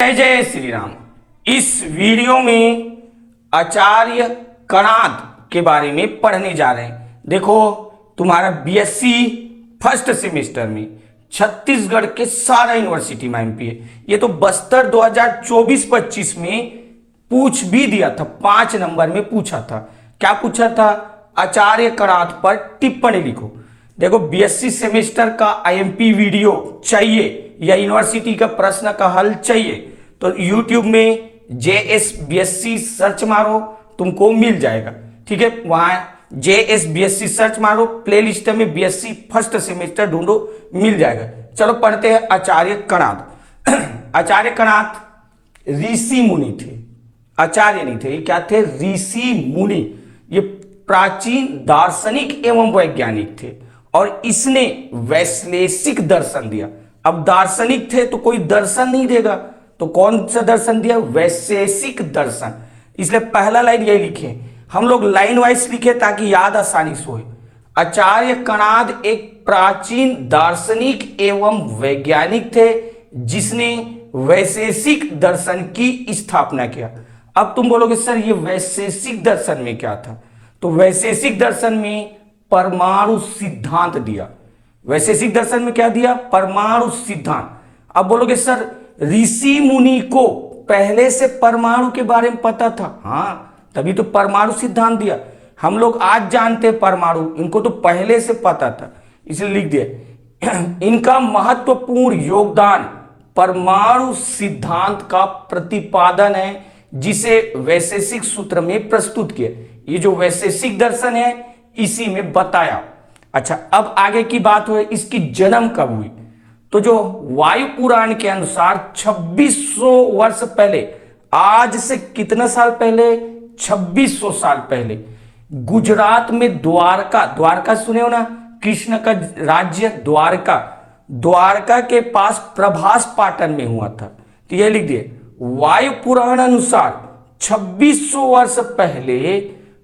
जय जय श्री राम। इस वीडियो में आचार्य कणाद के बारे में पढ़ने जा रहे हैं। देखो, तुम्हारा बीएससी फर्स्ट सेमेस्टर में छत्तीसगढ़ के सारा यूनिवर्सिटी में एमपी है। ये तो बस्तर 2024-25 में पूछ भी दिया था, 5 नंबर में पूछा था। क्या पूछा था? आचार्य कणाद पर टिप्पणी लिखो। देखो, बीएससी सेमेस्टर का आईएमपी वीडियो चाहिए या यूनिवर्सिटी का प्रश्न का हल चाहिए तो यूट्यूब में जेएस बीएससी सर्च मारो, तुमको मिल जाएगा। ठीक है, वहां जेएस बीएससी सर्च मारो, प्लेलिस्ट में बीएससी फर्स्ट सेमेस्टर ढूंढो, मिल जाएगा। चलो पढ़ते हैं आचार्य कणाद। आचार्य कणाद ऋषि मुनि थे, आचार्य नहीं थे। ये क्या थे? ऋषि मुनि। ये प्राचीन दार्शनिक एवं वैज्ञानिक थे और इसने वैश्लेषिक दर्शन दिया। अब दार्शनिक थे तो कोई दर्शन नहीं देगा, तो कौन सा दर्शन दिया? वैशेषिक दर्शन। इसलिए पहला लाइन यही लिखे, हम लोग लाइन वाइज लिखे ताकि याद आसानी से हो। आचार्य कणाद एक प्राचीन दार्शनिक एवं वैज्ञानिक थे जिसने वैशेषिक दर्शन की स्थापना किया। अब तुम बोलोगे सर ये वैशेषिक दर्शन में क्या था? तो वैशेषिक दर्शन में परमाणु सिद्धांत दिया। वैशेषिक दर्शन में क्या दिया? परमाणु सिद्धांत। अब बोलोगे सर ऋषि मुनि को पहले से परमाणु के बारे में पता था? हाँ, तभी तो परमाणु सिद्धांत दिया। हम लोग आज जानते हैं परमाणु, इनको तो पहले से पता था, इसलिए लिख दिया। इनका महत्वपूर्ण योगदान परमाणु सिद्धांत का प्रतिपादन है जिसे वैशेषिक सूत्र में प्रस्तुत किया। ये जो वैशेषिक दर्शन है इसी में बताया। अच्छा, अब आगे की बात हो, इसकी जन्म कब हुई? तो जो वायु पुराण के अनुसार 2600 वर्ष पहले, आज से कितना साल पहले? 2600 साल पहले गुजरात में द्वारका, द्वारका सुने हो ना, कृष्ण का राज्य द्वारका, द्वारका के पास प्रभास पाटन में हुआ था। तो ये लिख दिए, वायु पुराण अनुसार 2600 वर्ष पहले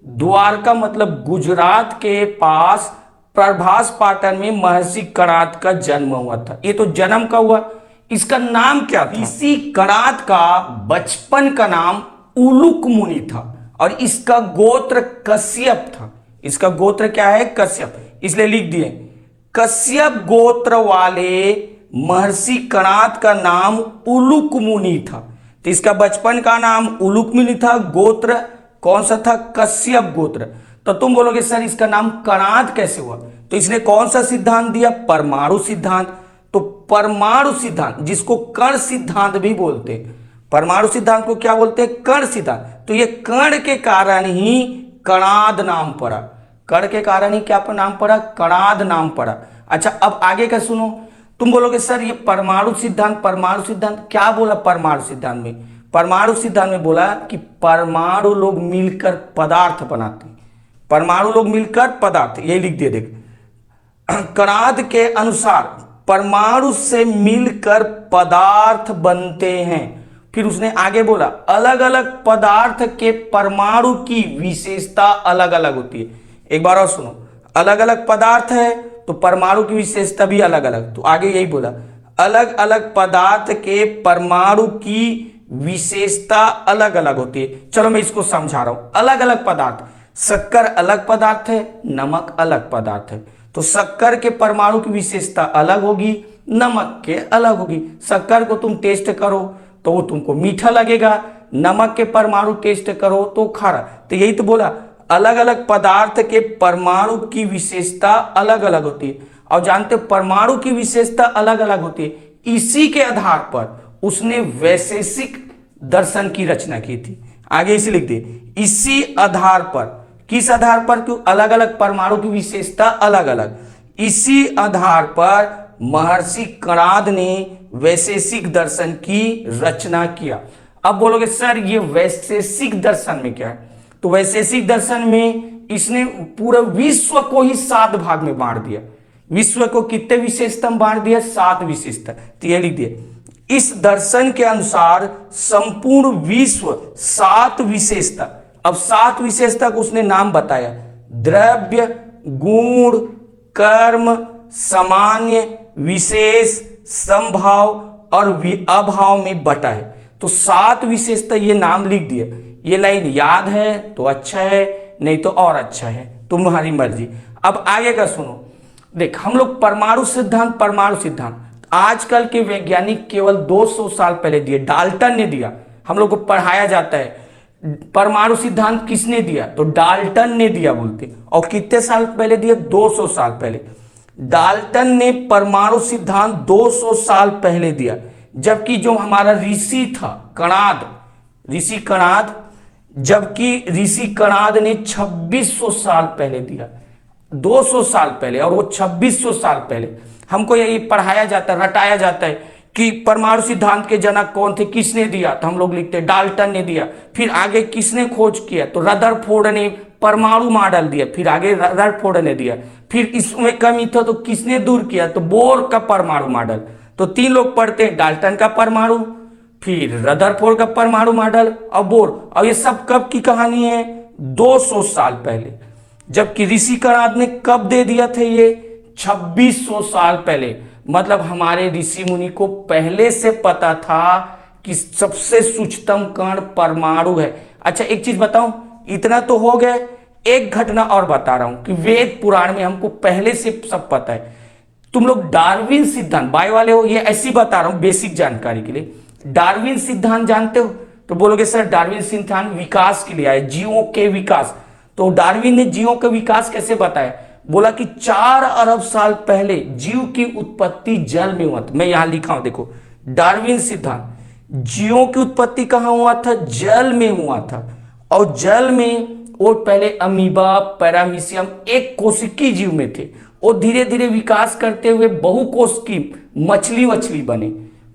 द्वारका मतलब गुजरात के पास प्रभास पाटन में महर्षि कणाद का जन्म हुआ था। ये तो जन्म का हुआ। इसका नाम क्या था? ऋषि कणाद का बचपन का नाम उलुक मुनि था और इसका गोत्र कश्यप था। इसका गोत्र क्या है? कश्यप। इसलिए लिख दिए, कश्यप गोत्र वाले महर्षि कणाद का नाम उलुक मुनि था। तो इसका बचपन का नाम उलुक मुनि था, गोत्र कौन सा था? कश्यप गोत्र। तो तुम बोलोगे सर इसका नाम कणाद कैसे हुआ? तो इसने कौन सा सिद्धांत दिया? परमाणु सिद्धांत। तो परमाणु सिद्धांत जिसको कण सिद्धांत भी बोलते हैं, परमाणु सिद्धांत को क्या बोलते हैं? कण सिद्धांत। तो ये कण के कारण ही कणाद नाम पड़ा। कण के कारण ही क्या नाम पड़ा? कणाद नाम पड़ा। अच्छा, अब आगे का सुनो। तुम बोलोगे सर ये परमाणु सिद्धांत, परमाणु सिद्धांत क्या बोला? परमाणु सिद्धांत में, परमाणु सिद्धांत में बोला कि परमाणु लोग मिलकर पदार्थ बनाते हैं। परमाणु लोग मिलकर पदार्थ, यही लिख दिए। देख, कणाद के अनुसार परमाणु से मिलकर पदार्थ बनते हैं। फिर उसने आगे बोला अलग अलग पदार्थ के परमाणु की विशेषता अलग अलग होती है। एक बार और सुनो, अलग अलग पदार्थ है तो परमाणु की विशेषता भी अलग अलग। तो आगे यही बोला, अलग अलग पदार्थ के परमाणु की विशेषता अलग अलग होती है। चलो मैं इसको समझा रहा हूं। अलग अलग पदार्थ, शक्कर अलग पदार्थ है, नमक अलग पदार्थ है। तो शक्कर के परमाणु की विशेषता अलग होगी, नमक के अलग होगी। शक्कर को तुम टेस्ट करो तो वो तुमको मीठा लगेगा, नमक के परमाणु टेस्ट करो तो खारा। तो यही तो बोला, अलग अलग पदार्थ के परमाणु की विशेषता अलग अलग होती है। और जानते हो परमाणु की विशेषता अलग अलग होती है। इसी के आधार पर उसने वैशेषिक दर्शन की रचना की थी। आगे इसे लिख दे, इसी आधार पर। किस आधार पर? क्यों? अलग अलग परमाणु की विशेषता अलग अलग। इसी आधार पर महर्षि कणाद ने वैशेषिक दर्शन की रचना किया। अब बोलोगे सर ये वैशेषिक दर्शन में क्या है? तो वैशेषिक दर्शन में इसने पूरे विश्व को ही 7 भाग में बांट दिया। विश्व को कितने विशेषता में बांट दिया? 7 विशेषता। तो ये लिख दिए, इस दर्शन के अनुसार संपूर्ण विश्व 7 विशेषता, अब 7 विशेषता को उसने नाम बताया, द्रव्य, गुण, कर्म, सामान्य, विशेष, संभाव और अभाव में बटा है। तो 7 विशेषता ये नाम लिख दिया। ये लाइन याद है तो अच्छा है, नहीं तो और अच्छा है, तुम्हारी मर्जी। अब आगे का सुनो। देख, हम लोग परमाणु सिद्धांत आजकल के वैज्ञानिक केवल 200 साल पहले दिए, डाल्टन ने दिया। हम लोग को पढ़ाया जाता है परमाणु सिद्धांत किसने दिया, तो डाल्टन ने दिया बोलते। और कितने साल पहले दिया, 200 साल पहले। डाल्टन ने परमाणु सिद्धांत 200 साल पहले दिया, जबकि जो हमारा ऋषि था ऋषि कणाद, जबकि ऋषि कणाद ने 2600 साल पहले दिया। 200 साल पहले और वो 2600 साल पहले। हमको यही पढ़ाया जाता है, रटाया जाता है कि परमाणु सिद्धांत के जनक कौन थे, किसने दिया, तो हम लोग लिखते हैं डाल्टन ने दिया। फिर आगे किसने खोज किया, तो रदरफोर्ड ने परमाणु मॉडल दिया। फिर आगे रदरफोर्ड ने दिया। फिर इसमें कमी था तो किसने दूर किया, तो बोर का परमाणु मॉडल। तो 3 लोग पढ़ते हैं, डाल्टन का परमाणु, फिर रदरफोर्ड का परमाणु मॉडल और बोर। और ये सब कब की कहानी है, 200 साल पहले। जबकि ऋषि कणाद ने कब दे दिया था, ये 2600 साल पहले। मतलब हमारे ऋषि मुनि को पहले से पता था कि सबसे सूक्ष्मतम कण परमाणु है। अच्छा एक चीज बताऊं, इतना तो हो गया, एक घटना और बता रहा हूं कि वेद पुराण में हमको पहले से सब पता है। तुम लोग डार्विन सिद्धांत, बाय वाले हो, ये ऐसी बता रहा हूं बेसिक जानकारी के लिए। डार्विन सिद्धांत जानते हो, तो बोलोगे सर डार्विन सिद्धांत विकास के लिए आए, जीवों के विकास। तो डार्विन ने जीवों का विकास कैसे बताया, बोला कि 4 अरब साल पहले जीव की उत्पत्ति जल में हुआ था। मैं यहां लिखा हूं, देखो डार्विन सिद्धांत, जीवों की उत्पत्ति कहां हुआ था, जल में हुआ था। और जल में वो पहले अमीबा, पैरामीशियम, एक कोशिकी जीव में थे। वो धीरे धीरे विकास करते हुए बहुकोशिकी मछली बने।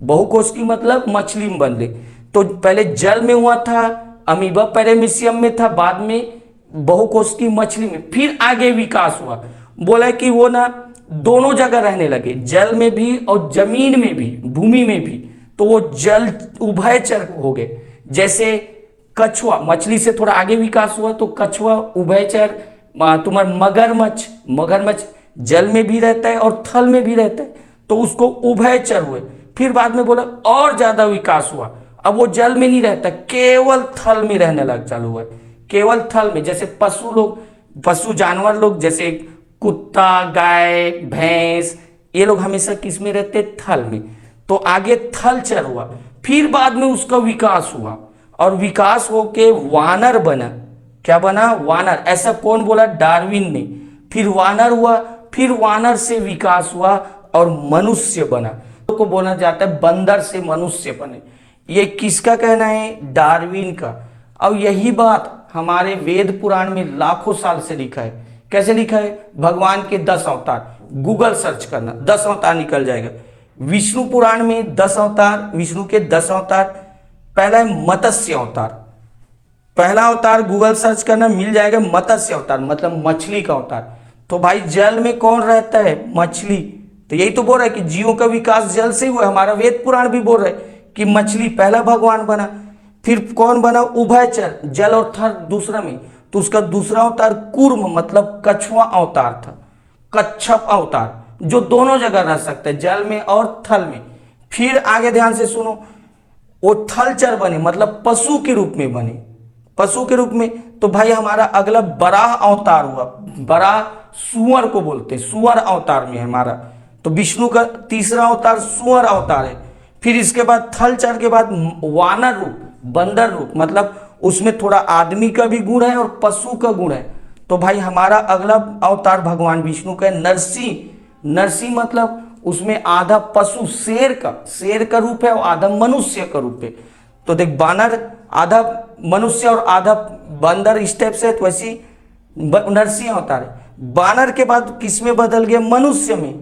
बहुकोशिकी मतलब मछली में बन गए। तो पहले जल में हुआ था, अमीबा पैरामीशियम में था, बाद में बहुकोशिकी मछली में, फिर आगे विकास हुआ। बोला कि वो ना दोनों जगह रहने लगे, जल में भी और जमीन में भी, भूमि में भी। तो वो जल उभयचर हो गए। जैसे कछुआ, मछली से थोड़ा आगे विकास हुआ तो कछुआ उभयचर। तुम्हारा मगरमच्छ जल में भी रहता है और थल में भी रहता है, तो उसको उभयचर हुए। फिर बाद में बोला और ज्यादा विकास हुआ, अब वो जल में नहीं रहता, केवल थल में रहने लग चालू हुआ, केवल थल में। जैसे पशु जानवर लोग, जैसे कुत्ता, गाय, भैंस, ये लोग हमेशा किस में रहते, थल में। तो आगे थलचर हुआ, फिर बाद में उसका विकास हुआ और विकास होके वानर बना। क्या बना, वानर। ऐसा कौन बोला, डार्विन ने। फिर वानर हुआ, फिर वानर से विकास हुआ और मनुष्य बना। को बोला जाता है बंदर से मनुष्य बने। ये किसका कहना है, डार्विन का। और यही बात हमारे वेद पुराण में लाखों साल से लिखा है। कैसे लिखा है, भगवान के 10 अवतार, गूगल सर्च करना, 10 अवतार निकल जाएगा। विष्णु पुराण में 10 अवतार, विष्णु के 10 अवतार। पहला है मत्स्य अवतार, पहला अवतार गूगल सर्च करना मिल जाएगा, मत्स्य अवतार मतलब मछली का अवतार। तो भाई जल में कौन रहता है, मछली। तो यही तो बोल रहा है कि जीवों का विकास जल से हुआ। हमारा वेद पुराण भी बोल रहा है कि मछली पहला भगवान बना। फिर कौन बना, उभयचर, जल और थल दूसरा में। तो उसका दूसरा अवतार कूर्म मतलब कछुआ अवतार था, कच्छप अवतार, जो दोनों जगह रह सकता है, जल में और थल में। फिर आगे ध्यान से सुनो, वो थलचर बने मतलब पशु के रूप में बने, पशु के रूप में। तो भाई हमारा अगला बराह अवतार हुआ। बराह सुअर को बोलते हैं, सुअर अवतार में है हमारा। तो विष्णु का तीसरा अवतार सुअर अवतार है। फिर इसके बाद थलचर के बाद वानर रूप, बंदर रूप, मतलब उसमें थोड़ा आदमी का भी गुण है और पशु का गुण है। तो भाई हमारा अगला अवतार भगवान विष्णु का नरसिंह। नरसिंह मतलब उसमें आधा पशु शेर का रूप है और आधा मनुष्य का रूप है। तो देख बानर आधा मनुष्य और आधा बंदर, इस टाइप से। तो वैसी नरसिंह अवतार है। बानर के बाद किस में बदल गया, मनुष्य में।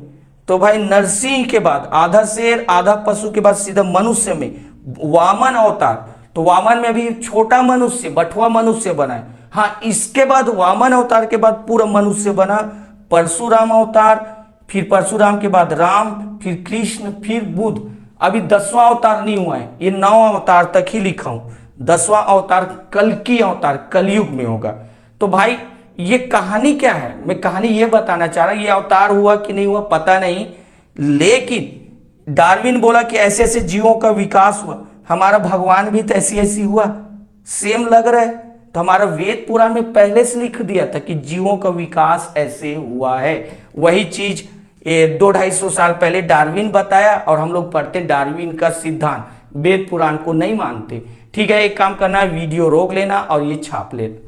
तो भाई नरसिंह के बाद आधा शेर आधा पशु के बाद सीधा मनुष्य में वामन अवतार। तो वामन में भी छोटा मनुष्य, बटुआ मनुष्य बना है। हाँ, इसके बाद वामन अवतार के बाद पूरा मनुष्य बना परशुराम अवतार। फिर परशुराम के बाद राम, फिर कृष्ण, फिर बुद्ध। अभी 10वां अवतार नहीं हुआ है, ये 9 अवतार तक ही लिखा हूं। 10वां अवतार कल्कि अवतार, कलयुग में होगा। तो भाई ये कहानी क्या है, मैं कहानी ये बताना चाह रहा, ये अवतार हुआ कि नहीं हुआ पता नहीं, लेकिन डार्विन बोला कि ऐसे ऐसे जीवों का विकास हुआ। हमारा भगवान भी तो ऐसी ऐसी हुआ, सेम लग रहा है। तो हमारा वेद पुराण में पहले से लिख दिया था कि जीवों का विकास ऐसे हुआ है। वही चीज 200-250 साल पहले डार्विन बताया, और हम लोग पढ़ते डार्विन का सिद्धांत, वेद पुराण को नहीं मानते। ठीक है, एक काम करना है, वीडियो रोक लेना और ये छाप लेना।